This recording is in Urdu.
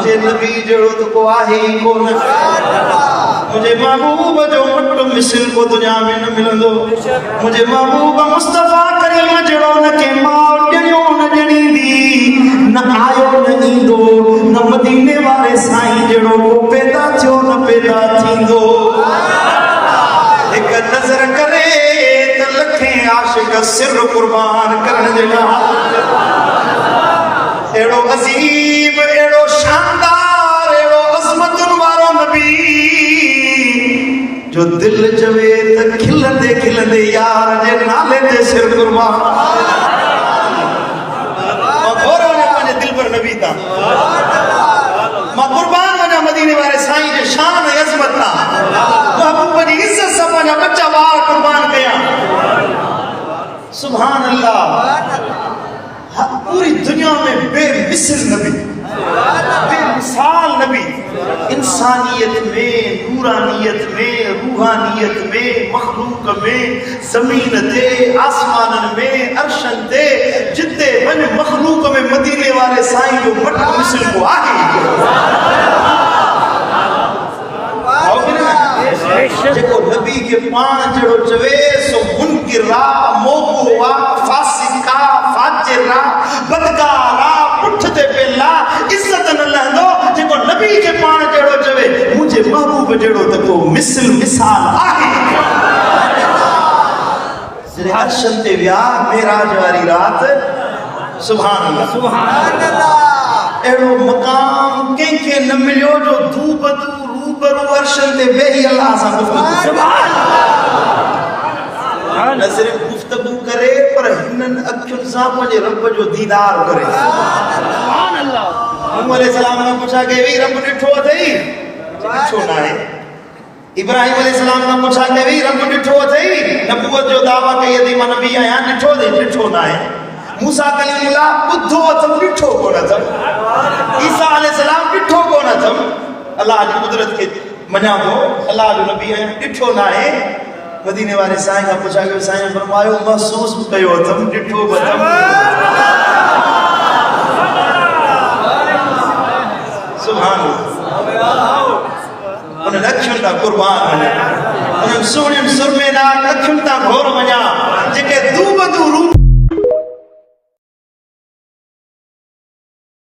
مجھے نبی جڑو تو کو آہی کو نہ مجھے محبوب جو مٹو مثل کو دنیا میں نہ ملندو مجھے محبوب مصطفیٰ کریم جڑو نہ کہ ماں ڈنیوں نہ جنی دی نہ آیو نہ ایندو نہ مدینے والے سائیں جڑو کو پیدا تھیو نہ پیدا تھیندو ایک نظر کرے تو لکھیں عاشق سر قربان کرن جنا ایڑو عظیم ایڑو شاندار ایڑو عظمت وارو نبی جو دل چوے تا کھل دے یار جے نالے دے سر قربان اور گھورو نے پانے دل پر نبی تا ماں قربان وجہ مدینے والے سائیں جے شان عظمت تا محبوب بنی عزت سب وجہ بچہ وار قربان کیا سبحان اللہ پوری دنیا میں بے مثل نبی بے مثال نبی انسانیت میں نورانیت میں روحانیت میں مخلوق میں زمین تے آسمان میں عرشن تے جتے من مخلوق میں مدینے والے سائیں جو مٹ مثل کو جکو نبی کے پان جڑو چوے سو منکر را موقوع فاسقہ فاجرہ بدکارہ پٹھتے پہلا عزت نہ لہندو جکو نبی کے پان جڑو چوے مجھے محبوب جڑو تکو مثل مثال آہی ذرے عرشن تے ویا معراج والی رات سبحان اللہ سبحان اللہ ایڑو مقام کہیں کے نہ ملیو جو دو بدو روبرو عرشن تے وہی اللہ سا گفتگو سبحان اللہ نظر گفتگو کرے پر ہنن اکھن سا پجے رب جو دیدار کرے سبحان اللہ نوح علیہ السلام نے پوچھا کہ وی رب ڈٹھو تھئی ڈٹھو نہ ہے ابراہیم علیہ السلام نے پوچھا کہ وی رب ڈٹھو تھئی نبوت جو دعویٰ کئی دی میں نبی آیا ڈٹھو دے ڈٹھو نہ ہے موسیٰ کلیم اللہ بدھو تم ڈٹھو کو نہ تم عیسیٰ علیہ السلام ڈٹھو کو نہ تم اللہ کی قدرت کے منع دو اللہ جو نبی ہے ڈٹھو نہ ہے مدینے والے سائیں کا پوچھا کہ سائیں فرمایو محسوس کیو تم ڈٹھو بتم سبحان اللہ انہیں اکھن تا قربان بنے انہیں سونیم سرمے ناک اکھن تا گھور بنیا جکے دو بدو روپ